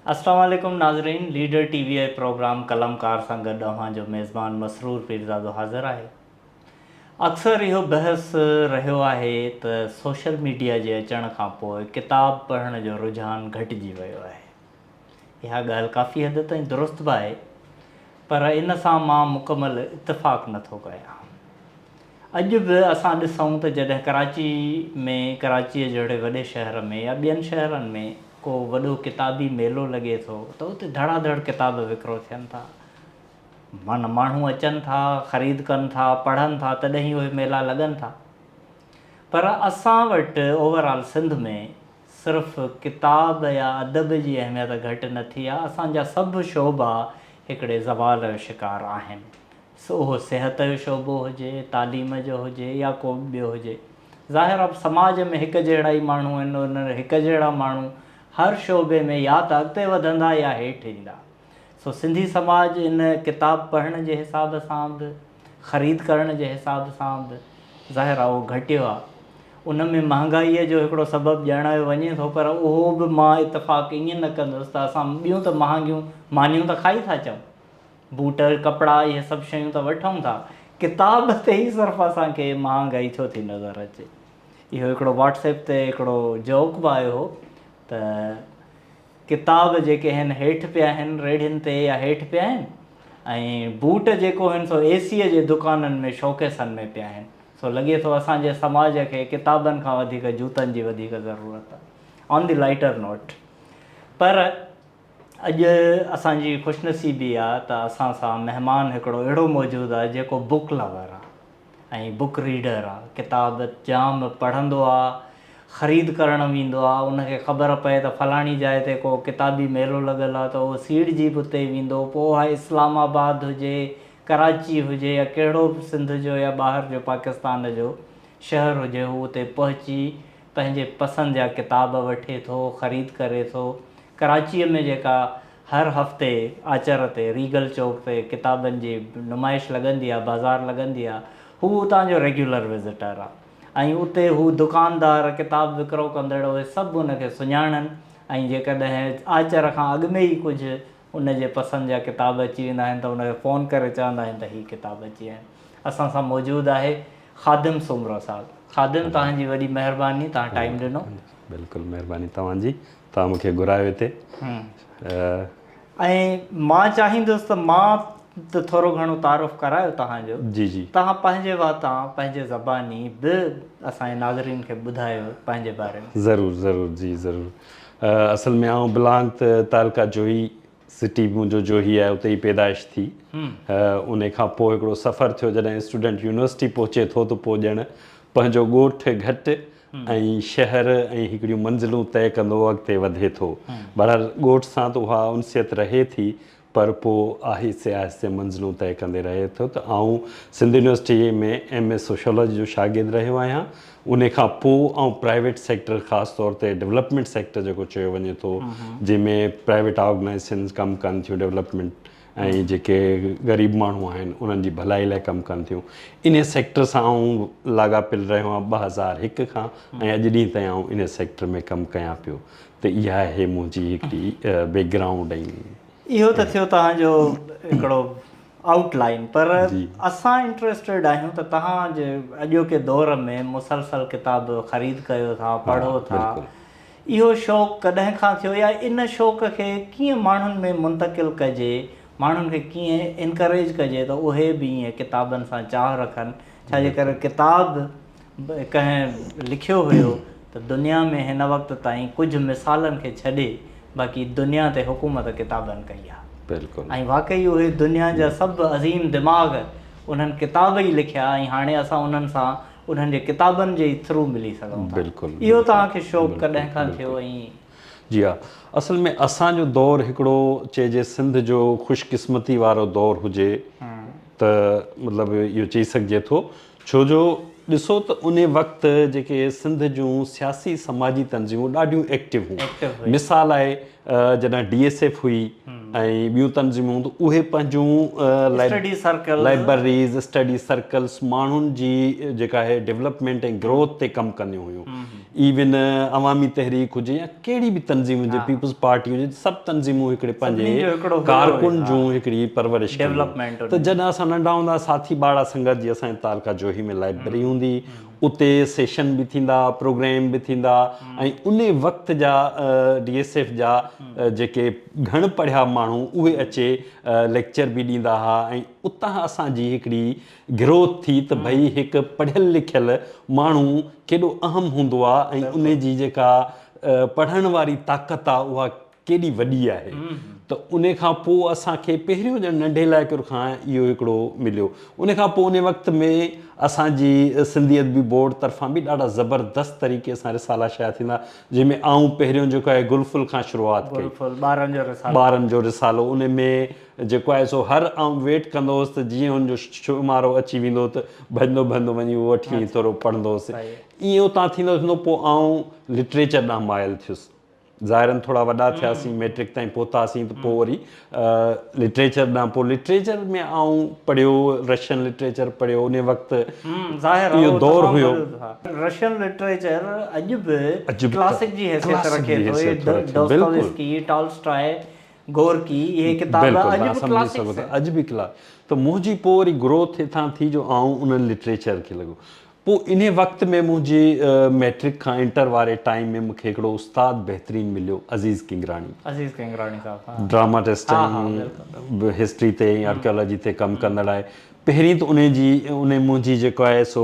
अस्सलाम वालेकुम नाज़रीन। लीडर टीवी प्रोग्राम कलमकार सां गॾु अव्हां जो मेज़बान मसरूर पीरज़ादो हाज़िर आहे। अक्सर इहो बहस रहियो आहे त सोशल मीडिया जे अचण खां पोइ किताब पढ़ण जो रुझान घटिजी वियो आहे। इहा ॻाल्हि काफ़ी हद ताईं दुरुस्त बि आहे, पर इन सां मां मुकमल इतफ़ाक़ नथो कयां। अॼु बि असां ॾिसूं त जॾहिं कराचीअ जहिड़े वॾे शहर में या ॿियनि शहरनि में को वॾो किताबी मेलो लॻे थो त उते धड़ाधड़ किताब विकिरो थियनि था। माण्हू अचनि था, ख़रीद कनि था, पढ़नि था, तॾहिं उहे मेला लॻनि था। पर असां वटि ओवरऑल सिंध में सिर्फ़ु किताब या अदब जी अहमियत घटि न थी आहे, असांजा सभु शोबा हिकिड़े ज़वाल जो शिकार आहिनि। उहो सिहत जो शोबो हुजे, तालीम जो हुजे या को ॿियो हुजे। ज़ाहिर आहे समाज में हिकु जहिड़ा ई माण्हू आहिनि, उन हिकु जहिड़ा माण्हू हर शोबे में या त अॻिते वधंदा या हेठि ईंदा। सो सिंधी समाज इन किताब पढ़ण जे हिसाब सां बि, ख़रीद करण जे हिसाब सां बि ज़ाहिर आहे उहो घटियो आहे। उन में महांगाईअ जो हिकिड़ो सबबु ॼाणायो वञे थो, पर उहो बि मां इतफ़ाक़ ईअं न कंदुसि त असां ॿियूं त मानियूं त खाई था अचूं, बूट कपिड़ा इहे सभु शयूं त वठूं था, किताब ते ई सिर्फ़ु असांखे महांगाई छो थी नज़र अचे। इहो हिकिड़ो व्हाट्सएप ते हिकिड़ो जोक बि आयो हो त किताब जेके आहिनि हेठि पिया आहिनि रेढ़ियुनि ते या हेठि पिया आहिनि, ऐं बूट जेको आहिनि सो एसीअ जे दुकाननि में शोकेसनि में पिया आहिनि। सो लॻे थो असांजे समाज खे किताबनि खां वधीक जूतनि जी वधीक ज़रूरत आहे। ऑन द लाइटर नोट, पर अॼु असांजी ख़ुशनसीबी आहे त असां सां महिमान हिकिड़ो अहिड़ो मौजूदु आहे जेको बुक लवर आहे ऐं बुक रीडर आहे। किताब जाम पढ़ंदो आहे, ख़रीद करणु वेंदो आहे, उनखे ख़बर पए त फलाणी जाइ ते को किताबी मेलो लॻल आहे त उहो सीड़जी बि उते वेंदो। पोइ आहे इस्लामाबाद हुजे, कराची हुजे या कहिड़ो बि सिंध जो या ॿाहिरि जो पाकिस्तान जो शहर हुजे, हू उते पहुची पंहिंजे पसंदि जा किताब वठे थो, ख़रीद करे थो। कराचीअ में जेका हर हफ़्ते आचर ते रीगल चौक ते किताबनि जी नुमाइश लॻंदी आहे, बाज़ारि लॻंदी आहे, हू उतां जो रेगुलर विज़िटर आहे। ऐं उते हू दुकानदार, किताब विकिरो कंदड़, उहे सभु उनखे सुञाणनि ऐं जेकॾहिं आचर खां अॻु में ई कुझु उनजे पसंदि जा किताब अची वेंदा आहिनि त उनखे फ़ोन करे चवंदा आहिनि त हीअ किताब अची विया आहिनि। असां सां मौजूदु आहे ख़ादिम सुमरो साहिबु। ख़ादिम, तव्हांजी वॾी महिरबानी, तव्हां टाइम ॾिनो। बिल्कुलु महिरबानी तव्हांजी, तव्हां मूंखे घुरायो हिते। ऐं मां चाहींदुसि त मां त थोरो घणो तारुफ़ करायो तव्हांजो। जी जी, तव्हां पंहिंजे वातां पंहिंजे ज़बानी बि असांजे नाज़रीन खे ॿुधायो पंहिंजे बारे में। ज़रूरु ज़रूरु, जी ज़रूरु। असल में आउं बिलोंग त तालका जो ई सिटी मुंहिंजो जो ई आहे, उते ई पैदाइश थी। उन खां पोइ हिकिड़ो सफ़रु थियो जॾहिं स्टूडेंट यूनिवर्सिटी पहुचे थो त पोइ ॼण पंहिंजो ॻोठु घटि ऐं शहर ऐं हिकिड़ियूं मंज़िलूं तइ कंदो अॻिते वधे थो। बहरहाल ॻोठ सां त उहा उनसियत रहे थी, पर पोइ आहिस्ते आहिस्ते मंज़िलूं तइ कंदे रहे थो। त आउं सिंध यूनिवर्सिटी में MA सोशोलॉजी जो शागिर्दु रहियो आहियां। उन खां पोइ आउं प्राइवेट सेक्टर, ख़ासि तौर ते डेवलपमेंट सेक्टर जेको चयो वञे थो, जंहिंमें प्राइवेट ऑर्गनाइज़ेशन्स कमु कनि थियूं डेवलपमेंट ऐं जेके ग़रीब माण्हू आहिनि उन्हनि जी भलाई लाइ कमु कनि थियूं, इन सेक्टर सां आउं लाॻापियलु रहियो आहियां 2001 खां, ऐं अॼु ॾींहं ताईं आउं इन सेक्टर में कमु कयां पियो। त इहा आहे मुंहिंजी हिकिड़ी बैकग्राउंड। ऐं इहो त थियो तव्हांजो हिकिड़ो आउटलाइन, पर असां इंट्रस्टेड आहियूं त तव्हांजे अॼोके दौर में मुसलसल किताब ख़रीद कयो था, पढ़ो था। इहो शौक़ु कॾहिं खां थियो या इन शौक़ खे कीअं माण्हुनि में मुंतक़िल कजे, माण्हुनि खे कीअं इनकरेज कजे त उहे बि ईअं किताबनि सां चाह रखनि? छाजे करे किताब कंहिं लिखियो हुयो त दुनिया में हिन वक़्त ताईं कुझु मिसालनि खे छॾे बाक़ी दुनिया ते हुकूमत किताबनि कई आहे। बिल्कुलु, ऐं वाक़ई उहे दुनिया जा सभु अज़ीम दिमाग़ उन्हनि किताब ई लिखिया, ऐं हाणे असां उन्हनि सां उन्हनि जे किताबनि जे थ्रू मिली सघूं था। बिल्कुलु, इहो तव्हांखे शौक़ु कॾहिं खां थियो? ऐं जी हा, असल में असांजो दौरु हिकिड़ो चइजे सिंध जो ख़ुशकिस्मती वारो दौरु हुजे त मतिलबु इहो चई सघिजे थो। छो जो ॾिसो त उन वक़्तु जेके सिंध जूं सियासी समाजी तंज़ीमूं ॾाढियूं एक्टिव हुयूं। मिसाल आहे जॾहिं DSF हुई ऐं ॿियूं तंज़ीमूं त उहे पंहिंजूं study circle libraries study circles माण्हुनि जी जेका आहे डेवलपमेंट ऐं ग्रोथ ते कमु कंदियूं हुयूं। इवन अवामी तहरीक हुजे या कहिड़ी बि तंज़ीम हुजे, पीपल्स पार्टी हुजे, सभु तंज़ीमूं हिकिड़े पंहिंजे कारकुन जूं हिकिड़ी परवरिश डेवलपमेंट। त जॾहिं असां नंढा हूंदा साथी बाड़ा संगत जी असांजे तालका जोही में लाइब्रेरी हूंदी, उते सेशन बि थींदा, प्रोग्राम बि थींदा ऐं उन वक़्त जा DSF जा जेके घण पढ़िया माण्हू उहे अचे लेक्चर बि ॾींदा हुआ ऐं उतां असांजी हिकिड़ी ग्रोथ थी त भई हिकु पढ़ियल लिखियल माण्हू केॾो अहम हूंदो आहे ऐं उन जी जेका पढ़ण वारी ताक़त आहे उहा केॾी वॾी आहे। त उन खां पोइ असांखे पहिरियों ॼण नंढे इलाइक़े खां इहो हिकिड़ो मिलियो। उन खां पोइ उन वक़्त में असांजी सिंधियत बि बोर्ड तरफ़ां बि ॾाढा ज़बरदस्त तरीक़े सां रिसाला शाया थींदा, जंहिंमें आऊं पहिरियों जेको आहे गुलफुल खां शुरूआति कई, ॿारनि जो रिसालो। उन में जेको आहे सो हर आऊं वेट कंदो हुउसि त जीअं हुनजो शुमारो अची वेंदो त भॼंदो भॼंदो वञी उहो वठी थोरो पढ़ंदो हुउसि। ईअं उतां थींदो थींदो पोइ आऊं लिटरेचर ॾांहुं माइल थियुसि। ज़ाहिरनि थोरा वॾा थियासीं, मैट्रिक ताईं पहुतासीं त पोइ वरी लिटरेचर ॾांहुं, पोइ लिटरेचर में आऊं पढ़ियो, रशियन लिटरेचर पढ़ियो। उन वक़्तु इहो दौरु हुयो। रशियन लिटरेचर अॼु बि क्लासिक जी हैसियत रखे थो। डोस्टोयेव्स्की, टॉल्स्टॉय, गोर्की, इहे किताब अॼु बि क्लासिक। अॼु बि क्लास। त मुंहिंजी पोइ वरी ग्रोथ हितां थी जो आऊं उन लिटरेचर खे लॻो। पोइ इन वक़्त में मुंहिंजी मैट्रिक खां इंटर वारे टाइम में मूंखे हिकिड़ो उस्तादु बहितरीनु मिलियो, अज़ीज़ किंगराणी साहब, ड्रामाटिस्ट ऐं हिस्ट्री ते ऐं आर्कियोलॉजी ते कमु कंदड़ आहे। पहिरीं त उन मुंहिंजी जेको आहे सो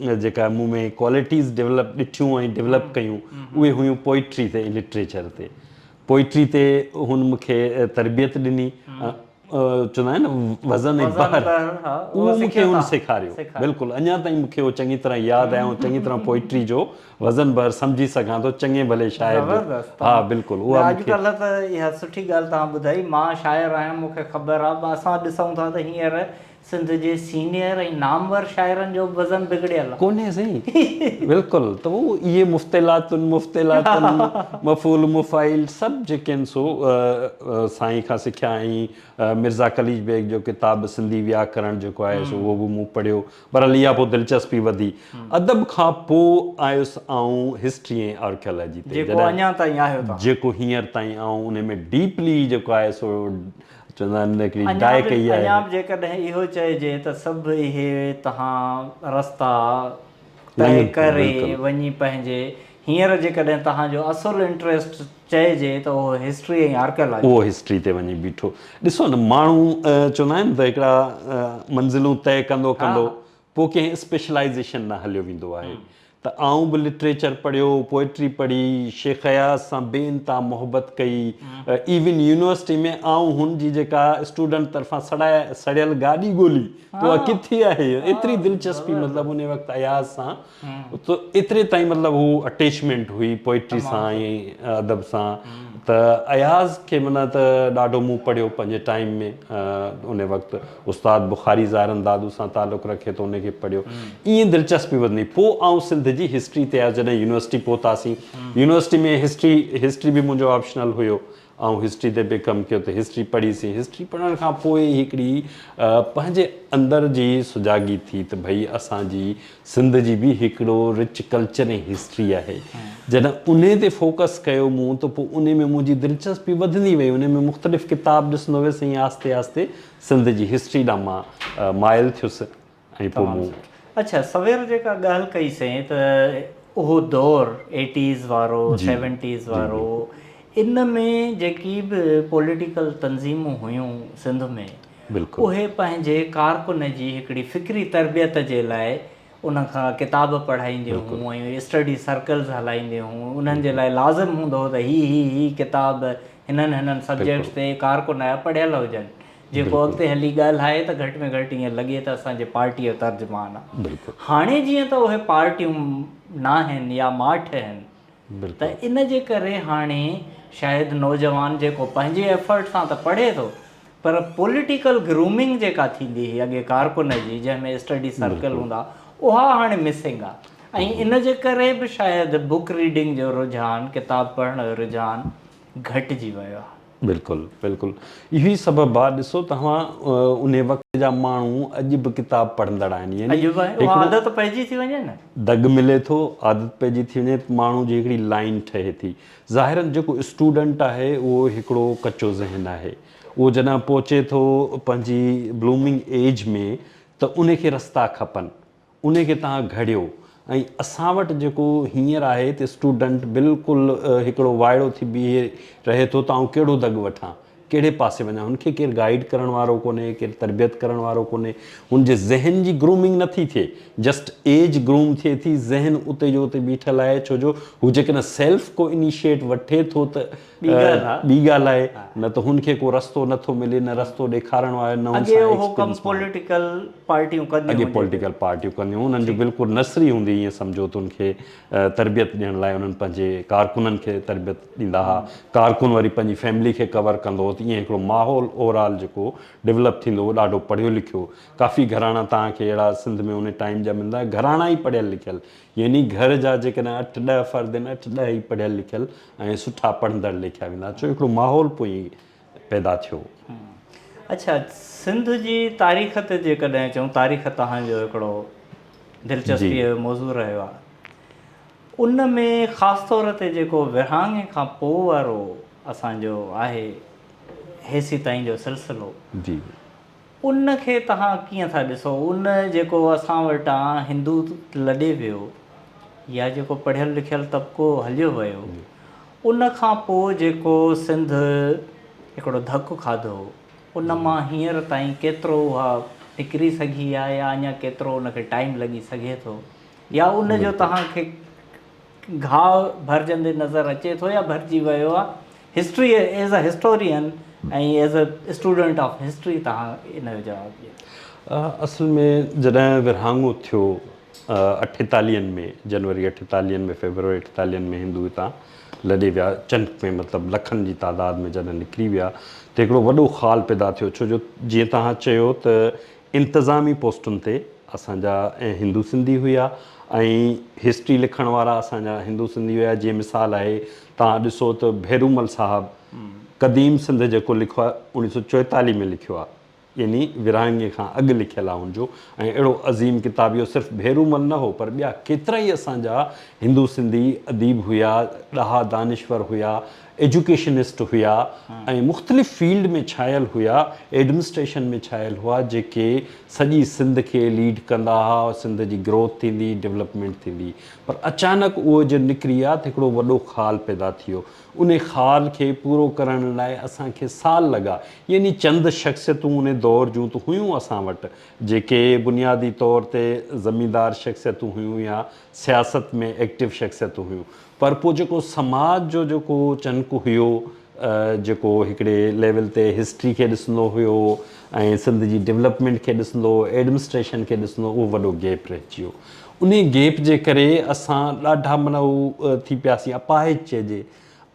जेका मूं में क्वालिटीज़ डेवलप ॾिठियूं ऐं डेवलप कयूं उहे हुयूं पोइट्री ते ऐं लिटरेचर ते। पोइट्री ते हुन मूंखे तरबियत ॾिनी, चवंदा आहिनि न वज़न ऐं बहर, उहो मूंखे हुन सेखारियो। बिल्कुलु अञा ताईं मूंखे उहो चङी तरह यादि आहे ऐं चङी तरह पोइट्री जो वज़न बहर सम्झी सघां थो चङे भले शाइर जो। हा बिल्कुलु, उहा अॼुकल्ह त इहा सुठी ॻाल्हि तव्हां ॿुधाई। मां शाइर आहियां, मूंखे ख़बर आहे। असां ॾिसूं था त हींअर सिंध जे सीनियर ऐं नामवर शाइरनि जो वज़न बिगड़ियल आहे कोन्हे सही। बिल्कुलु, त उहो इहे मुफ़्तिलातुनि मफ़ूल मुफ़ाइल सभु जेके आहिनि सो साईं खां सिखिया। ऐं मिर्ज़ा कलीज बेग जो किताबु सिंधी व्याकरण जेको आहे सो उहो बि मूं पढ़ियो। पर इहा पोइ दिलचस्पी वधी। अदब खां पोइ आयुसि आऊं हिस्ट्री ऐं आर्कियोलॉजी ते, जेको हींअर ताईं आऊं उन में डीपली जेको आहे सो चवंदा आहिनि हिकिड़ी डाए कई आहे। अञा बि जेकॾहिं इहो चइजे त सभु इहे तव्हां रस्ता तय करे वञी पंहिंजे हींअर जेकॾहिं तव्हांजो असुलु इंट्रस्ट चइजे त उहो हिस्ट्री ऐं आर्कियोलॉजी, उहो हिस्ट्री ते वञी बीठो। ॾिसो न, माण्हू चवंदा आहिनि त हिकिड़ा मंज़िलूं तय कंदो कंदो पोइ कंहिं स्पेशलाइज़ेशन न हलियो वेंदो आहे। त आऊं बि लिटरेचर पढ़ियो, पोइट्री पढ़ी, शेख अयाज़ सां बेइंतिहा मोहबत कई। इवन यूनिवर्सिटी में आऊं हुनजी जेका स्टूडेंट तरफ़ां सड़ियल गाॾी ॻोल्ही त उहा किथे आहे, एतिरी दिलचस्पी मतिलबु उन वक़्तु अयाज़ सां, त एतिरे ताईं मतिलबु हू अटैचमेंट हुई पोइट्री सां ऐं अदब सां। त अयाज़ खे माना त ॾाढो मूं पढ़ियो पंहिंजे टाइम में। उन वक़्तु उस्ताद बुखारी ज़ाहिरन दादू सां तालुक़ु रखे थो, उनखे पढ़ियो। ईअं दिलचस्पी वधंदी। पोइ आऊं सिंध जी हिस्ट्री ते आयो। जॾहिं यूनिवर्सिटी पहुतासीं, यूनिवर्सिटी में हिस्ट्री बि मुंहिंजो ऑप्शनल हुयो। ऐं हिस्ट्री ते बि कमु कयो त हिस्ट्री पढ़ीसीं। हिस्ट्री पढ़ण खां पोइ हिकिड़ी पंहिंजे अंदरि जी सुजाॻी थी त भई असांजी सिंध जी बि हिकिड़ो रिच कल्चर ऐं हिस्ट्री आहे। जॾहिं उन ते फोकस कयो मूं त पोइ उन में मुंहिंजी दिलचस्पी वधंदी वई। उन में मुख़्तलिफ़ किताब ॾिसंदो वियुसि ऐं आस्ते आस्ते सिंध जी हिस्ट्री ॾांहुं मां माइल थियुसि। ऐं पोइ मूं अच्छा, सवेर जेका ॻाल्हि कईसीं त उहो दौरु 80s वारो 70s वारो, इन में जेकी बि पॉलिटिकल तंज़ीमूं हुयूं सिंध में, उहे पंहिंजे कारकुन जी हिकिड़ी फ़िक्री तरबियत जे लाइ उनखां किताब पढ़ाईंदियूं हुयूं ऐं स्टडी सर्कल्स हलाईंदियूं हुयूं। उन्हनि जे लाइ लाज़िम हूंदो हो त ही किताब हिननि सब्जेक्ट्स ते कारकुन जा पढ़ियल हुजनि, जेको अॻिते हली ॻाल्हाए त घटि में घटि ईअं लॻे त असांजे पार्टीअ जो तर्जुमान आहे। हाणे जीअं त उहे पार्टियूं न आहिनि या माठ आहिनि, त इन जे करे हाणे शायदि नौजवान जेको पंहिंजे एफर्ट सां त पढ़े थो, पर पॉलिटिकल ग्रूमिंग जेका थींदी हुई अॻे कारकुन जी, जंहिंमें स्टडी सर्कल हूंदा, उहा हाणे मिसिंग आहे। ऐं इन जे करे बि शायदि बुक रीडिंग जो रुझान, किताब पढ़ण जो रुझान घटिजी वियो आहे। बिल्कुलु बिल्कुलु इहो ई सबबु आहे। ॾिसो तव्हां उन वक़्त जा माण्हू अॼु बि किताब पढ़ंदड़ आहिनि, यानी अॼु बि उहा आदत पइजी थी वञे न, दग मिले थो, आदत पइजी थी वञे, माण्हू जी हिकिड़ी लाइन ठहे थी। ज़ाहिरनि जेको स्टूडेंट आहे उहो हिकिड़ो कचो ज़हन आहे, उहो जॾहिं पहुचे थो पंहिंजी ब्लूमिंग एज में त उनखे रस्ता खपनि, उनखे तव्हां घड़ियो। ऐं असां वटि जेको हींअर आहे त स्टूडेंट बिल्कुलु हिकिड़ो वाइड़ो थी बीहे रहे थो, त आउं कहिड़ो दॻु वठां, कहिड़े पासे वञा, हुनखे केरु गाइड करण वारो कोन्हे, केरु तरबियत करण वारो कोन्हे, हुनजे ज़हन जी ग्रूमिंग नथी थिए, जस्ट एज ग्रूम थिए थी, ज़हन उते जो उते बीठल आहे। छो जो हू जेकॾहिं सेल्फ को इनिशिएट वठे थो त ॿी ॻाल्हि आहे, न त हुनखे को रस्तो नथो मिले, न रस्तो ॾेखारण वारो, न पॉलिटिकल पार्टियूं अॻे पॉलिटिकल पार्टियूं कंदियूं, उन्हनि जो बिल्कुलु नसरी हूंदी, ईअं सम्झो त उनखे तरबियत ॾियण लाइ उन्हनि पंहिंजे कारकुननि खे तरबियत ॾींदा हुआ, कारकुन वरी पंहिंजी फैमिली खे कवर कंदो हो, त ईअं हिकिड़ो माहौल ओवरऑल जेको डेवलप थींदो हो, ॾाढो पढ़ियो लिखियो। काफ़ी घराना तव्हांखे अहिड़ा सिंध में उन टाइम जा मिलंदा, घराना ई पढ़ियल लिखियल, यानी घर जा जेकॾहिं 8-10 फ़र्द आहिनि, 8-10 ई पढ़ियल लिखियल ऐं सुठा पढ़ंदड़ लिखिया वेंदा, छो हिकिड़ो माहौल पोइ पैदा थियो। अच्छा, सिंध जी तारीख़ ते जेकॾहिं चऊं, तारीख़ तव्हांजो हिकिड़ो दिलचस्पीअ जो मौज़ू रहियो आहे, उन में ख़ासि तौर ते जेको विरहाङे खां पोइ वारो असांजो आहे हेसी ताईं जो सिलसिलो, जी, उन खे तव्हां कीअं था ॾिसो? उन जेको असां वटां हिंदू लॾे वियो या जेको पढ़ियल लिखियल तबिको हलियो वियो, उन खां पोइ जेको सिंध हिकिड़ो धकु खाधो, उन मां हींअर ताईं केतिरो उहा निकिरी सघी आहे, या अञा केतिरो उनखे टाइम लॻी सघे थो, या उन जो तव्हांखे घाव भरिजंदे नज़र अचे थो, या भरिजी वियो आहे? हिस्ट्री एज़ अ हिस्टोरियन ऐं as a student of history तव्हां इन जो जवाबु ॾियो। असल में जॾहिं विरहाङो थियो 48 में, जनवरी 48 में, फेबरवरी 48 में हिंदू हितां लॾे विया, चंड में मतिलबु लखनि जी तादाद में जॾहिं निकिरी विया, त हिकिड़ो वॾो ख़ाल पैदा थियो। छो जो जीअं तव्हां चयो त इंतिज़ामी पोस्टुनि ते असांजा ऐं हिंदू सिंधी हुआ, ऐं हिस्ट्री लिखण वारा असांजा हिंदू सिंधी हुआ। जीअं मिसाल आहे, तव्हां ॾिसो त भेरूमल साहबु क़दीम सिंध जेको लिखियो आहे 1944 में लिखियो आहे, यानी विरहाङे खां अॻु लिखियलु आहे हुनजो, ऐं अहिड़ो अज़ीम किताब, इहो सिर्फ़ु भेरूमल न हो, पर ॿिया केतिरा ई असांजा हिंदू सिंधी अदीब हुआ, ॾाढा दानिश्वर हुआ, एजुकेशनिस्ट हुआ, ऐं मुख़्तलिफ़ फील्ड में छायल हुआ, एडमिनिस्ट्रेशन में छायल हुआ, जेके सॼी सिंध खे लीड कंदा हुआ, सिंध जी ग्रोथ थींदी, डेवलपमेंट थींदी। पर अचानक उहो जो निकिरी आहे त हिकिड़ो वॾो ख़ाल पैदा थियो। उन ख़ाल खे पूरो करण लाइ असांखे साल लॻा, यानी चंद शख़्सियतूं उन दौर जूं त हुयूं असां वटि, जेके बुनियादी तौर ते ज़मींदार शख़्सियतूं हुयूं या सियासत में एक्टिव शख़्सियतूं हुयूं, पर पोइ जेको समाज जो जेको चनक हुयो, जेको हिकिड़े लेवल ते हिस्ट्री खे ॾिसंदो हुयो ऐं सिंध जी डेवलपमेंट खे ॾिसंदो, एडमिनिस्ट्रेशन खे ॾिसंदो, उहो वॾो गैप रहिजी वियो। उन गैप जे करे असां ॾाढा माना उहो थी पियासीं, अपाहिज चइजे,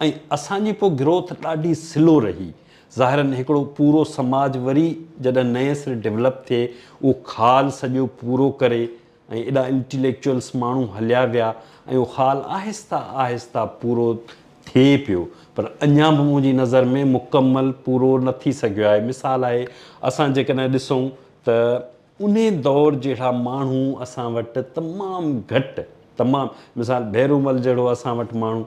ऐं असांजी पोइ ग्रोथ ॾाढी स्लो रही। ज़ाहिरनि हिकिड़ो पूरो समाज वरी जॾहिं नए सिरे डेवलप थिए, उहो ख़ाल सॼो पूरो करे, ऐं एॾा इंटेलेक्चुअल्स माण्हू हलिया विया, ऐं उहो ख़ाल आहिस्ता आहिस्ता पूरो थिए पियो, पर अञा बि मुंहिंजी नज़र में मुकमल पूरो न थी सघियो आहे। मिसाल आहे, असां जेकॾहिं ॾिसूं त उन दौर जहिड़ा माण्हू असां वटि तमामु घटि, तमामु मिसाल भेरूमल जहिड़ो असां वटि माण्हू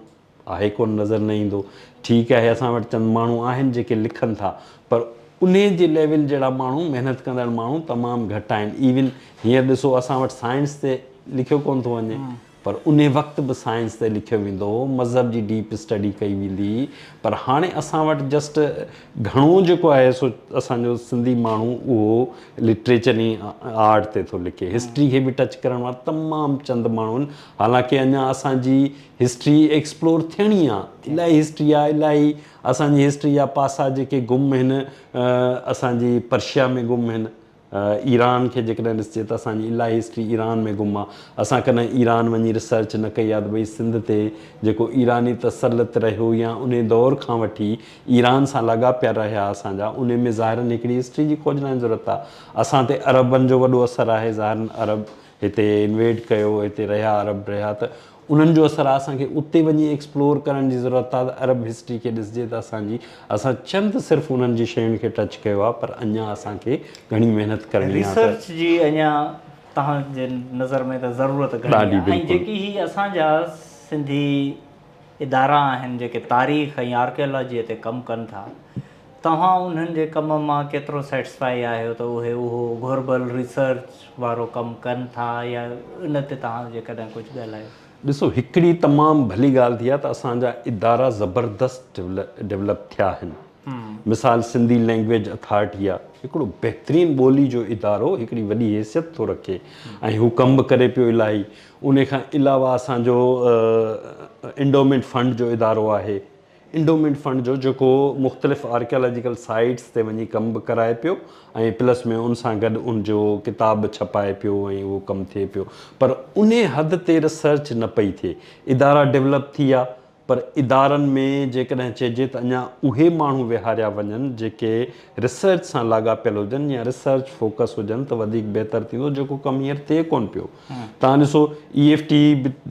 आहे कोन, नज़र न ईंदो। ठीकु आहे, असां वटि चंद माण्हू आहिनि जेके लिखनि था, पर उन जे लेवल जहिड़ा माण्हू, महिनत कंदड़ माण्हू तमामु घटि आहिनि। इवन हींअर ॾिसो, असां वटि साइंस ते लिखियो कोन थो वञे, पर उन वक़्तु बि साइंस ते लिखियो वेंदो हो, मज़हब जी डीप स्टडी कई वेंदी, पर हाणे असां वटि जस्ट घणो जेको आहे सो असांजो सिंधी माण्हू उहो लिटरेचर ऐं आर्ट ते थो लिखे, हिस्ट्री खे बि टच करण वारा तमामु चंद माण्हू आहिनि। हालांकि अञा असांजी हिस्ट्री एक्सप्लोर थियणी आहे, इलाही हिस्ट्री आहे, इलाही असांजी हिस्ट्री जा पासा जेके गुम आहिनि, असांजी पर्शिया में गुम आहिनि, ईरान खे जेकॾहिं ॾिसजे त असांजी इलाही हिस्ट्री ईरान में गुम आहे। असां कॾहिं ईरान वञी रिसर्च न कई आहे त भई सिंध ते जेको ईरानी तसलत रहियो या उन दौर खां वठी ईरान सां लॻा पिया रहिया असांजा, उन में ज़ाहिरनि हिकिड़ी हिस्ट्री जी खोजना जी ज़रूरत आहे। असां ते अरबनि जो वॾो असरु आहे, ज़ाहिरनि अरब हिते इन्वेट कयो, हिते रहिया, अरब रहिया, त उन्हनि जो असरु आहे। असांखे उते वञी एक्सप्लोर करण जी ज़रूरत आहे। अरब हिस्ट्री खे ॾिसिजे त असां चंद सिर्फ़ु उन्हनि जी शयुनि खे टच कयो आहे, पर अञा असांखे घणी महिनत करणी आहे। रिसर्च जी अञा तव्हांजे नज़र में त ज़रूरत घणी ॾाढी, आहे। ऐं बिल्कुलु। जेकी ही असांजा सिंधी इदारा आहिनि जेके तारीख़ ऐं आर्कियोलॉजीअ ते कमु कनि था, तव्हां उन्हनि जे कम मां केतिरो सेटिस्फाई आहियो त उहो घुरिबल रिसर्च वारो कमु कनि था, या इन ते तव्हां जेकॾहिं कुझु ॻाल्हायो? ॾिसो, हिकिड़ी तमामु भली ॻाल्हि थी आहे त असांजा इदारा ज़बरदस्त डेवलप थिया आहिनि। मिसाल सिंधी लैंग्वेज अथॉरिटी आहे, हिकिड़ो बहितरीनु ॿोली जो इदारो, हिकिड़ी वॾी हैसियत थो रखे ऐं हू कमु बि करे पियो इलाही। उन खां अलावा असांजो इंडोमेंट फंड जो इदारो आहे। इंडोमेंट फंड जो जेको मुख़्तलिफ़ आर्कियोलॉजिकल साइट्स ते वञी कमु बि कराए पियो ऐं प्लस में उन सां गॾु उनजो किताब छपाए पियो ऐं उहो कमु थिए पियो। पर उन हद ते रिसर्च न पई थिए। इदारा डेवलप थी विया, पर इदारनि में जेकॾहिं चइजे त अञा उहे माण्हू विहारिया वञनि जेके रिसर्च सां लाॻापियल हुजनि या रिसर्च फोकस हुजनि, त वधीक बहितरु थींदो, जेको कमु हींअर थिए कोन पियो। तव्हां ॾिसो EFT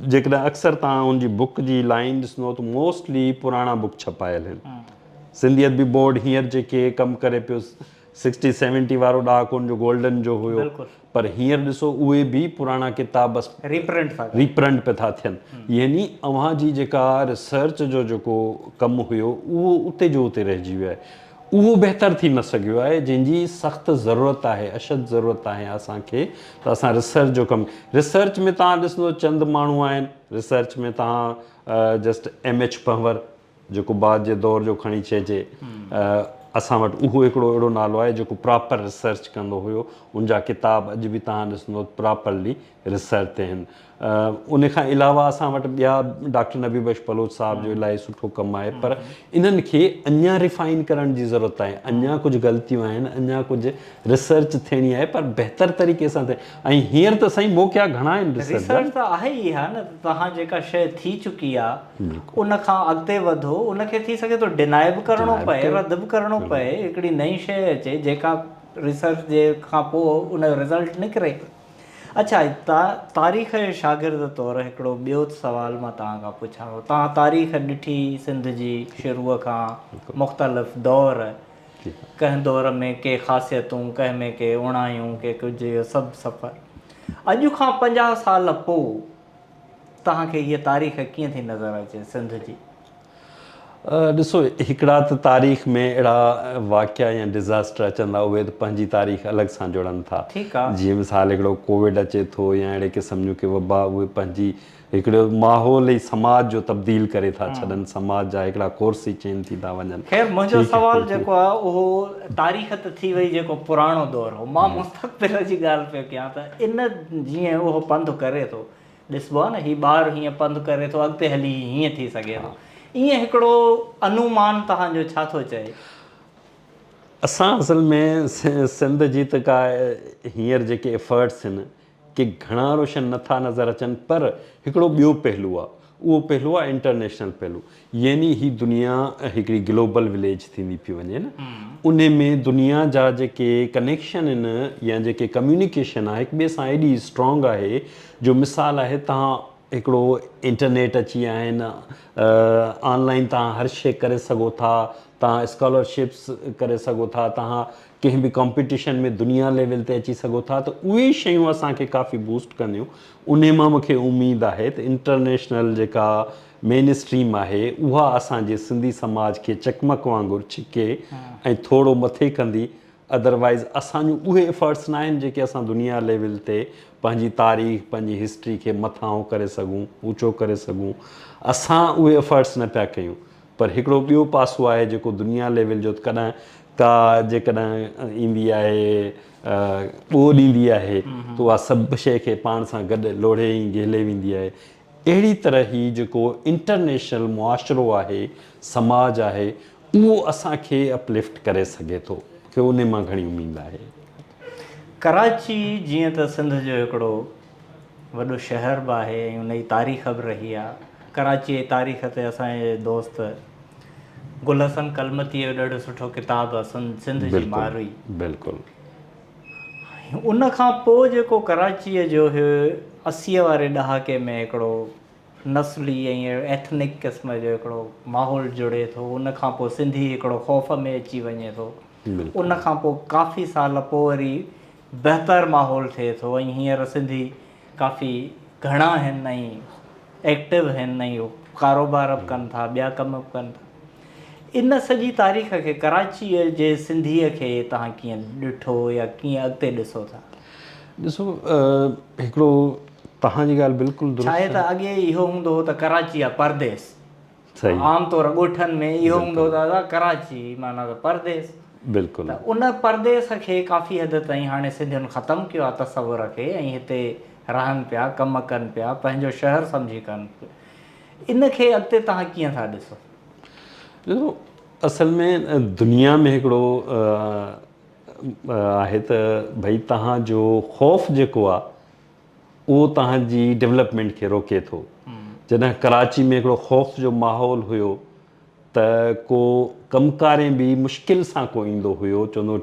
जेकॾहिं अक्सर तव्हां उनजी बुक जी लाइन ॾिसंदो त मोस्टली पुराणा बुक छपायल आहिनि। सिंधियत बि बोर्ड हींअर जेके कमु करे पियो, 60-70 वारो ॾहाको उनजो गोल्डन जो हुयो, पर हींअर ॾिसो उहे बि पुराणा किताब रीप्रिंट पिया था थियनि। यानी अव्हां जी जेका रिसर्च जो जेको कमु हुयो उहो उते जो उते रहिजी वियो आहे। उहो बहितरु थी न सघियो आहे, जंहिंजी सख़्तु ज़रूरत आहे, अशद ज़रूरत आहे असांखे। त असां रिसर्च जो कमु, रिसर्च में तव्हां ॾिसंदो चंद माण्हू आहिनि। रिसर्च में तव्हां जस्ट MH पंवर जेको बाद जे दौर जो खणी चइजे, असां वटि उहो हिकिड़ो अहिड़ो नालो आहे जेको प्रॉपर रिसर्च कंदो हुयो। उनजा किताब अॼु बि तव्हां ॾिसंदो प्रॉपरली रिसर्च ते आहिनि। उन खां अलावा असां वटि ॿिया डॉक्टर नबी बख्श बलोच साहब जो इलाही सुठो कमु आहे, पर इन्हनि खे अञा रिफाइन करण जी ज़रूरत आहे। अञा कुझु ग़लतियूं आहिनि, अञा कुझु रिसर्च थियणी आहे, पर बहितर तरीक़े सां थिए। ऐं हींअर त साईं मौक़िया घणा आहिनि रिसर्च त आहे ई आहे न। तव्हां जेका शइ थी चुकी आहे उन खां अॻिते वधो, उनखे थी सघे थो डिनाए बि करिणो पए, रद्द बि करिणो पए, हिकिड़ी नई शइ अचे जेका रिसर्च जे खां पोइ उनजो रिज़ल्ट निकिरे। अच्छा, तारीख़ जे शागिर्द तौरु हिकिड़ो ॿियो सवाल मां तव्हां खां पुछां थो। तव्हां तारीख़ ॾिठी सिंध जी शुरूअ खां मुख़्तलिफ़ दौर, कंहिं दौर में के ख़ासियतूं, कंहिं में के उणायूं, के कुझु, इहो सभु सफ़र। अॼु खां 50 साल पोइ तव्हांखे हीअ तारीख़ कीअं थी नज़र अचे सिंध जी? ॾिसो, हिकिड़ा त तारीख़ में अहिड़ा वाक़िया या डिज़ास्टर अचनि था, उहे त पंहिंजी तारीख़ अलॻि सां जुड़नि था। ठीकु आहे। जीअं मिसाल हिकिड़ो कोविड अचे थो या अहिड़े क़िस्म जूं के वबा, उहे पंहिंजी हिकिड़ो माहौल ई समाज जो तब्दील करे था छॾनि। समाज जा हिकिड़ा कोर्स ई चेंज थी था वञनि। ख़ैर, मुंहिंजो सवाल जेको आहे उहो तारीख़ त थी वई जेको पुराणो दौरु हो। मां मुस्तक़बिल जी ॻाल्हि पियो कयां त इन जीअं उहो पंधु करे थो, ॾिसबो आहे न, हीउ ॿारु हीअं पंधु करे थो, अॻिते हली हीअं थी सघे थो। ईअं हिकिड़ो अनुमान तव्हांजो छा थो चए? असां असल में सिंध जी त का हींअर जेके एफर्ट्स आहिनि के घणा रोशन नथा नज़र अचनि, पर हिकिड़ो ॿियो पहलू आहे, उहो पहलू आहे इंटरनेशनल पहलू। यानी ही दुनिया हिकिड़ी ग्लोबल विलेज थींदी पई वञे न। उन में दुनिया जा जेके कनेक्शन आहिनि या जेके कम्युनिकेशन आहे हिक ॿिए सां एॾी स्ट्रॉन्ग आहे, जो मिसाल आहे तव्हां हिकिड़ो इंटरनेट अची विया आहिनि, ऑनलाइन तव्हां हर शइ करे सघो था, तव्हां स्कॉलरशिप्स करे सघो था, तव्हां कंहिं बि कॉम्पिटिशन में दुनिया लेवल ते अची सघो था। त उहे शयूं असांखे काफ़ी बूस्ट कंदियूं। उन मां मूंखे उमेदु आहे त इंटरनेशनल जेका मेन स्ट्रीम आहे उहा असांजे सिंधी समाज खे चकमक वांगुरु छिके ऐं थोरो मथे कंदी। अदरवाइज़ असांजूं उहे एफर्ट्स न आहिनि जेके असां दुनिया लेवल ते पंहिंजी तारीख़, पंहिंजी हिस्ट्री खे मथां करे सघूं, ऊचो करे सघूं। असां उहे एफर्ट्स न पिया कयूं। पर हिकिड़ो ॿियो पासो आहे जेको दुनिया लेवल जो कॾहिं का जेकॾहिं ईंदी आहे, ॿोॾ ईंदी आहे, त उहा सभु शइ खे पाण सां गॾु लोढ़े ई घेले वेंदी आहे। अहिड़ी तरह ई जेको इंटरनेशनल मुआशिरो आहे, समाज आहे, उहो असांखे अपलिफ्ट करे सघे थो, की उन मां घणी उमेदु आहे। कराची जीअं त सिंध जो हिकिड़ो वॾो शहर बि आहे ऐं उनजी तारीख़ बि रही आहे। कराची जी तारीख़ ते असांजे दोस्त गुल हसन कलमतीअ जो ॾाढो सुठो किताबु आहे सिंध जी मारवी। बिल्कुलु। उन खां पोइ जेको कराचीअ जो हुयो 80 वारे ॾहाके में हिकिड़ो नस्ली ऐं एथनिक क़िस्म जो हिकिड़ो माहौल जुड़े थो, उन खां पोइ सिंधी हिकिड़ो ख़ौफ़ में अची वञे थो, उन खां पोइ काफ़ी साल पोइ वरी बहितर माहौल थिए थो ऐं हींअर सिंधी काफ़ी घणा आहिनि ऐं एक्टिव आहिनि ऐं कारोबार बि कनि था, ॿिया कम बि कनि था। इन सॼी तारीख़ खे कराचीअ जे सिंधीअ खे तव्हां कीअं ॾिठो या कीअं अॻिते ॾिसो था? ॾिसो हिकिड़ो तव्हांजी ॻाल्हि बिल्कुलु दुरुस्त छा आहे त अॻे इहो हूंदो हो त कराची आहे परदेस, सही आमतौर ॻोठनि में इहो हूंदो हो त कराची माना त परदेस। बिल्कुलु त उन परदेस खे काफ़ी हद ताईं हाणे सिंधियुनि ख़तमु कयो आहे तसवुर खे ऐं हिते रहनि पिया, कमु कनि पिया, पंहिंजो शहर सम्झी कनि पिया। इन खे अॻिते तव्हां कीअं था ॾिसो? ॾिसो असल में दुनिया में हिकिड़ो आहे त भई तव्हांजो ख़ौफ़ जेको आहे उहो तव्हांजी डेवलपमेंट खे रोके थो। जॾहिं कराची में हिकिड़ो ख़ौफ़ जो माहौल हुयो त को कमकारे बि मुश्किल सां को ईंदो हुयो, चवंदो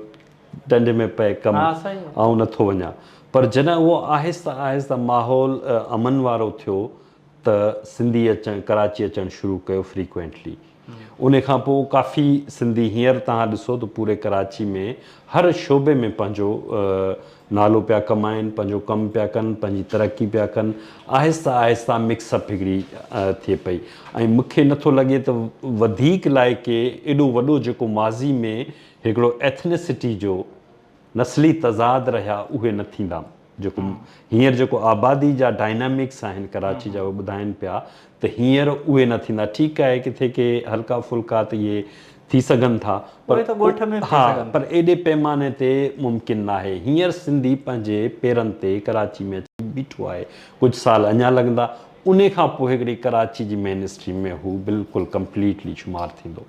डंड में पए कमु ऐं नथो वञा। पर जॾहिं उहो आहिस्ता आहिस्ता माहौल अमन वारो थियो त सिंधी अचणु, कराची अचणु शुरू कयो फ्रीक्वेंटली। उन खां पोइ काफ़ी सिंधी हींअर तव्हां ॾिसो त पूरे कराची में हर शोबे में पंहिंजो नालो पिया कमाइनि, पंहिंजो कमु पिया कनि, पंहिंजी तरक़ी पिया कनि। आहिस्ता आहिस्ता मिक्सअप हिकिड़ी थिए पई ऐं मूंखे नथो लॻे त वधीक लाइक़े एॾो वॾो जेको माज़ी में हिकिड़ो एथनिसिटी जो नस्ली तज़ाद रहिया उहे न थींदा। जेको हींअर जेको आबादी जा डायनामिक्स आहिनि कराची जा उहे ॿुधाइनि पिया त हींअर उहे न थींदा। ठीकु आहे किथे के हल्का फुल्का त इहे थी सघनि था, पर हा पर एॾे पैमाने ते मुमकिन न आहे। हींअर सिंधी पंहिंजे पेरनि ते कराची में अची बीठो आहे, कुझु साल अञा लॻंदा, उन खां पोइ हिकिड़ी कराची जी मेन स्ट्रीम में हू बिल्कुलु कंप्लीटली शुमारु थींदो।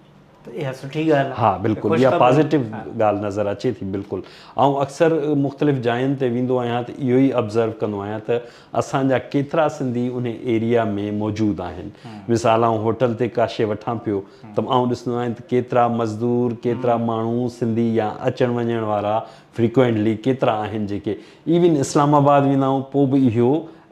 इहा सुठी ॻाल्हि आहे। हा बिल्कुलु, इहा पॉज़िटिव ॻाल्हि नज़र अचे थी बिल्कुलु। ऐं अक्सर मुख़्तलिफ़ जायुनि ते वेंदो आहियां त इहो ई ऑब्ज़र्व कंदो आहियां त असांजा केतिरा सिंधी उन एरिया में मौजूदु आहिनि। मिसाल आउं होटल ते का शइ वठां पियो त आउं ॾिसंदो आहियां त केतिरा मज़दूर, केतिरा माण्हू सिंधी या अचण वञण वारा फ्रीक्वेंटली केतिरा आहिनि जेके इवन इस्लामाबाद वेंदा आहियूं पोइ बि इहो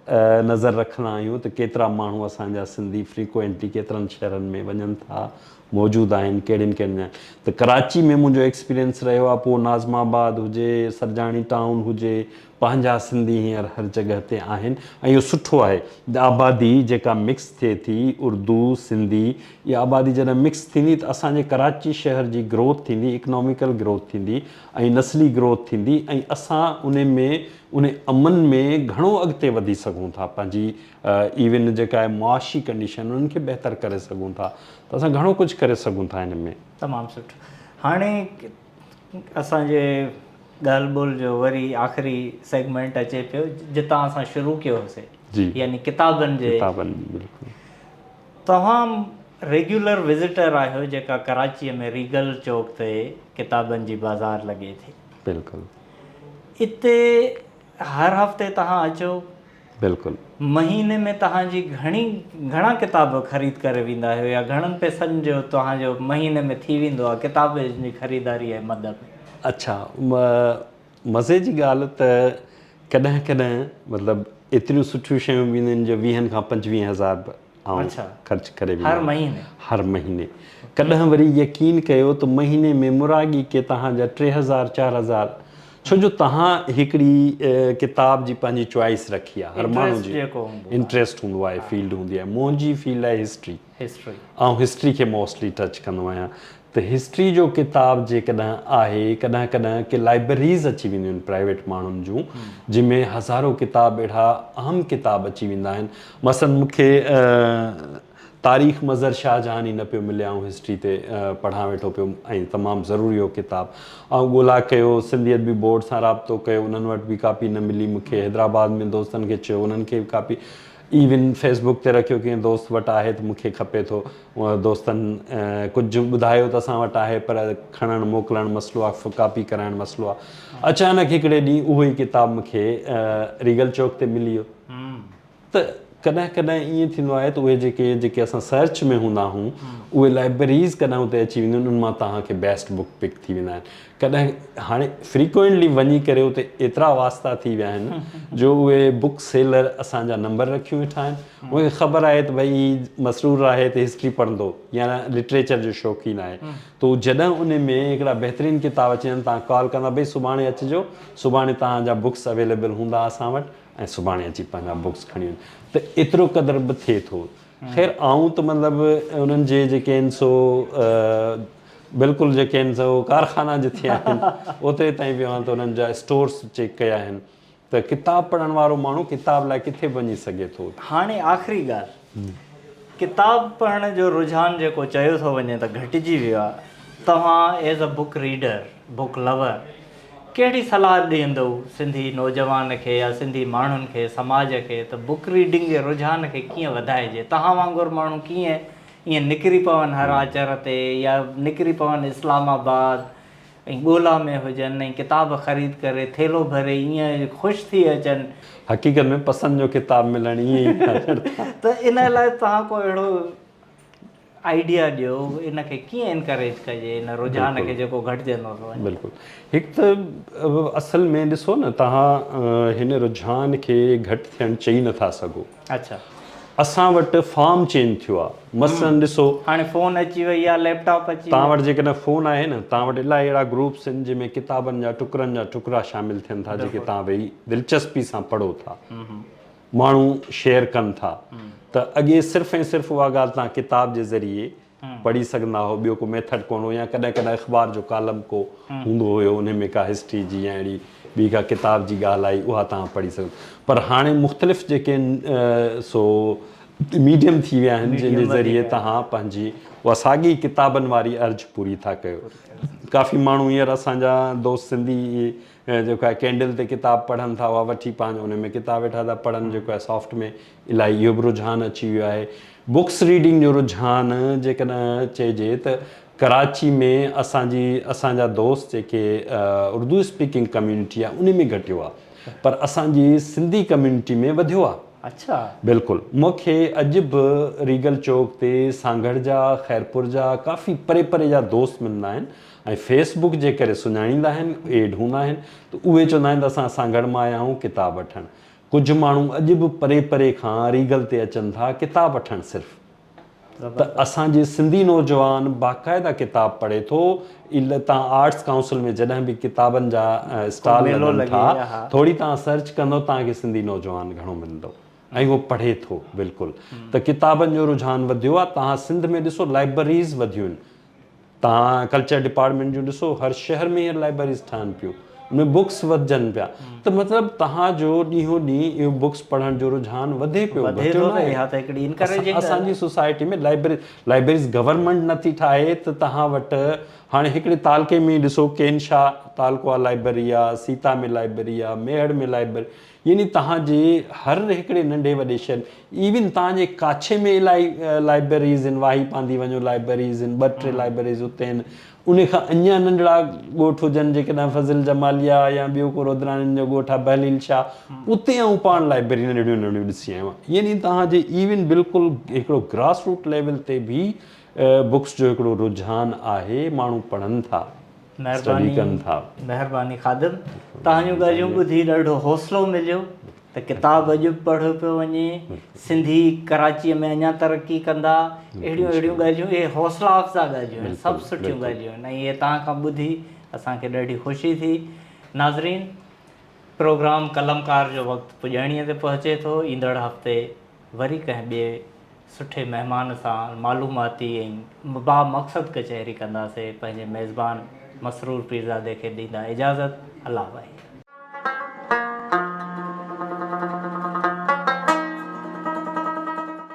नज़र रखंदा आहियूं त केतिरा माण्हू असांजा सिंधी फ्रीक्वेंटली केतिरनि शहरनि में वञनि था, मौजूदु आहिनि, कहिड़ियुनि कहिड़ियुनि। त कराची में मुंहिंजो एक्सपीरियंस रहियो आहे, पोइ नाज़माबाद हुजे, सरजाणी टाउन हुजे, पंहिंजा सिंधी हींअर हर जॻह ते आहिनि ऐं इहो सुठो आहे। आबादी जेका मिक्स थिए थी, उर्दू सिंधी, इहा आबादी जॾहिं मिक्स थींदी त असांजे कराची शहर जी ग्रोथ थींदी, इकनॉमिकल ग्रोथ थींदी ऐं नस्ली ग्रोथ थींदी ऐं असां उन अमन में घणो अॻिते वधी सघूं था। पंहिंजी इवन जेका आहे मुआशी कंडीशन उन्हनि खे बहितर करे सघूं था, त असां घणो कुझु करे सघूं था हिन में। तमामु सुठो। हाणे असांजे ॻाल्हि ॿोल जो वरी आख़िरी सेगमेंट अचे पियो जितां असां शुरू कयोसीं जी, यानी किताबनि जे। बिल्कुलु। तव्हां रेगुलर विज़िटर आहियो जेका कराचीअ में रीगल चौक ते किताबनि जी बाज़ार लॻे थी। बिल्कुलु। इते हर हफ़्ते तव्हां अचो? बिल्कुलु। महीने में तव्हांजी घणा किताब ख़रीद करे वेंदा आहियो या घणनि पैसनि जो तव्हांजो महीने में थी वेंदो आहे किताब जी ख़रीदारी ऐं मदद? अच्छा, मज़े जी ॻाल्हि त कॾहिं कॾहिं मतिलबु एतिरियूं सुठियूं शयूं बि आहिनि जो 20,000 खां 25,000 ख़र्चु करे हर महीने। कॾहिं वरी यकीन कयो त महीने में मुरागी के तव्हांजा 3,000 4,000, छो जो तव्हां हिकिड़ी किताब जी पंहिंजी चॉइस रखी आहे। हर माण्हू जी इंट्रस्ट हूंदो आहे, फील्ड हूंदी आहे। मुंहिंजी फील्ड आहे हिस्ट्री ऐं हिस्ट्री खे मोस्टली टच कंदो आहियां। त हिस्ट्री जो किताब जेकॾहिं आहे, कॾहिं कॾहिं की लाइब्रेरीज़ अची वेंदियूं आहिनि प्राइवेट माण्हुनि जूं जंहिंमें हज़ारों किताब अहिड़ा अहम किताब अची वेंदा आहिनि। मसलन मूंखे तारीख़ मज़र शाहजहानी न पियो मिले, ऐं हिस्ट्री ते पढ़ां वेठो पियो ऐं तमामु ज़रूरी हो किताब। ऐं ॻोल्हा कयो, सिंधियत बि बोर्ड सां राब्तो कयो, उन्हनि वटि बि कापी न मिली। मूंखे हैदराबाद में दोस्तनि खे चयो, उन्हनि खे बि कापी। इवन फेसबुक ते रखियो कंहिं दोस्त वटि आहे त मूंखे खपे थो। दोस्तनि कुझु ॿुधायो त असां वटि आहे पर खणणु मोकिलणु मसइलो आहे, कापी कराइणु मसइलो आहे। अचानक हिकिड़े ॾींहुं उहो ई किताब मूंखे रीगल चौक ते मिली वियो। त कॾहिं कॾहिं ईअं थींदो आहे त उहे जेके असां सर्च में हूंदा आहियूं उहे लाइब्रेरीज़ कॾहिं उते अची वेंदियूं आहिनि, उन मां तव्हांखे बेस्ट बुक पिक थी वेंदा आहिनि। कॾहिं हाणे फ्रीक्वेंटली वञी करे उते एतिरा वास्ता थी विया आहिनि जो उहे बुक सेलर असांजा नंबर रखी वेठा आहिनि। उनखे ख़बर आहे त भई मसरूर आहे त हिस्ट्री पढ़ंदो या लिटरेचर जो शौक़ीन आहे, त उहो जॾहिं उन में हिकिड़ा बहितरीनु किताब अची वञनि, तव्हां कॉल कंदा भई सुभाणे अचिजो, सुभाणे तव्हांजा बुक्स अवेलेबल हूंदा असां वटि, ऐं सुभाणे अची पंहिंजा बुक्स खणी वञनि। त एतिरो क़दुरु बि थिए थो। ख़ैर आऊं त मतिलबु उन्हनि जे जेके आहिनि सो बिल्कुलु जेके आहिनि सो कारखाना जिथे आहिनि ओतिरे ताईं वियो आहियां, त उन्हनि जा स्टोर्स चेक कया आहिनि। त किताब पढ़ण वारो माण्हू किताब लाइ किथे वञी सघे थो। हाणे आख़िरी ॻाल्हि, किताब पढ़ण जो रुझान जेको चयो थो वञे त घटिजी वियो आहे। तव्हां as a book reader, book lover, कहिड़ी सलाह ॾींदव सिंधी नौजवान खे या सिंधी माण्हुनि खे, समाज खे, त बुक रीडिंग जे रुझान खे कीअं वधाइजे? तव्हां वांगुरु माण्हू कीअं ईअं निकिरी पवनि हर आचर ते, या निकिरी पवनि इस्लामाबाद ऐं ॻोल्हा में हुजनि ऐं किताब ख़रीद करे थेलो भरे ईअं ख़ुशि थी अचनि? हक़ीक़त में पसंदि जो किताब मिलणु ईअं ई त इन लाइ तव्हां को अहिड़ो आइडिया ॾियो, इन खे कीअं इनकरेज कजे, इन रुझान खे जेको घटिजंदो थो वञे? बिल्कुलु। हिकु त असल में ॾिसो न, तव्हां हिन रुझान खे घटि थियणु चई नथा सघो। अच्छा। असां वटि फॉर्म चेंज थियो आहे। मसलन ॾिसो, हाणे फ़ोन अची वई आहे, लैपटॉप अची तव्हां वटि जेकॾहिं फ़ोन आहे न, तव्हां वटि इलाही अहिड़ा ग्रुप्स आहिनि जंहिंमें किताबनि जा टुकरनि जा टुकरा शामिलु थियनि था, जेके तव्हां वेही दिलचस्पी सां पढ़ो था, माण्हू शेयर कनि था। त अॻे सिर्फ़ु ऐं सिर्फ़ु उहा ॻाल्हि तव्हां किताब जे ज़रिए पढ़ी सघंदा हो, ॿियो को मेथड कोन हो, या कॾहिं कॾहिं अख़बार जो कालम को हूंदो हुयो, उन में का हिस्ट्री जी या अहिड़ी ॿी का किताब जी ॻाल्हि आई, उहा तव्हां पढ़ी सघो। पर हाणे मुख़्तलिफ़ जेके आहिनि सो मीडियम थी विया आहिनि, जंहिंजे ज़रिए तव्हां पंहिंजी उहा साॻी किताबनि वारी अर्ज़ पूरी था कयो। काफ़ी माण्हू हींअर असांजा दोस्त सिंधी जेको आहे कैंडल ते किताब पढ़नि था, उहा वठी पंहिंजो उन में किताब वेठा था पढ़नि, जेको आहे सॉफ्ट में इलाही इहो बि रुझान अची वियो आहे। बुक्स रीडिंग जो रुझान जेकॾहिं चइजे त कराची में असांजा दोस्त जेके उर्दू स्पीकिंग कम्यूनिटी आहे उन में घटियो आहे, पर असांजी सिंधी कम्यूनिटी में वधियो आहे। अच्छा। बिल्कुलु। मूंखे अॼु बि रीगल चौक ते सांगड़ जा, ख़ैरपुर जा, काफ़ी परे परे जा दोस्त मिलंदा आहिनि, ऐं फेसबुक जे करे सुञाणींदा आहिनि, एड हूंदा आहिनि, त उहे चवंदा आहिनि त असां सांगड़ मां आया आहियूं किताब वठणु। कुझु माण्हू अॼु बि परे परे खां रीगल ते अचनि था किताब वठणु सिर्फ़ु। त असांजे सिंधी नौजवान बाक़ाइदा किताब पढ़े थो। तव्हां आर्ट्स काउंसिल में जॾहिं बि किताबनि जा स्टॉल लॻनि था, थोरी तव्हां सर्च कंदो, तव्हांखे सिंधी नौजवान घणो मिलंदो, ऐं उहो पढ़े थो। बिल्कुलु। त किताबनि जो रुझान वधियो आहे। तव्हां सिंध में ॾिसो लाइब्रेरीज़ वधियूं आहिनि। तव्हां कल्चर डिपार्टमेंट जो ॾिसो, हर शहर में हींअर लाइब्रेरीज़ ठहनि पियूं, उनमें बुक्स वधजनि पिया। त मतिलबु तव्हांजो ॾींहों ॾींहुं इहो बुक्स पढ़ण जो रुझान वधे पियो। असांजी सोसाइटी में लाइब्रेरीज़ गवर्नमेंट नथी ठाहे, त तव्हां वटि हाणे हिकिड़े तालके में ॾिसो, केनशाह तालको आहे लाइब्रेरी आहे, सीता में लाइब्रेरी आहे, मेहड़ में लाइब्रेरी, यानी तव्हांजे हर हिकिड़े नंढे वॾे शहर, इवन तव्हांजे काछे में इलाही लाइब्रेरीज़ आहिनि, वाही पांदी वञो लाइब्रेरीज़ आहिनि, 2-3 लाइब्रेरीज़ उते आहिनि। उन खां अञा नंढड़ा ॻोठ हुजनि, जेकॾहिं फज़िल जमालिया या ॿियो को रुद्राणियुनि जो ॻोठ आहे बहलील शाह, उते आऊं पाण लाइब्रेरी नंढियूं नंढियूं ॾिसी आयो आहियां। यानी तव्हांजे इवन बिल्कुलु हिकिड़ो ग्रास रूट लेवल ते बि बुक्स जो हिकिड़ो रुझान आहे, माण्हू पढ़नि था, स्टडी कनि था। महिरबानी ख़ादिम, तव्हांजूं ॻाल्हियूं ॿुधी ॾाढो हौसलो मिलियो त किताब अॼु बि पढ़ियो पियो वञे, सिंधी कराचीअ में अञा तरक़ी कंदा, अहिड़ियूं ॻाल्हियूं, इहे हौसला अफ़ज़ा ॻाल्हियूं आहिनि, सभु सुठियूं ॻाल्हियूं आहिनि, ऐं इहे तव्हां खां ॿुधी असांखे ॾाढी ख़ुशी थी। नाज़रीन, प्रोग्राम कलमकार जो वक़्तु पुॼाणीअ ते पहुचे थो। ईंदड़ हफ़्ते वरी कंहिं ॿिए सुठे महिमान सां मालूमाती ऐं बामक़सद कचहरी कंदासीं। पंहिंजे मेज़बान मसरूर पीरज़ादे खे ॾींदा इजाज़त। अल्लाह भाई।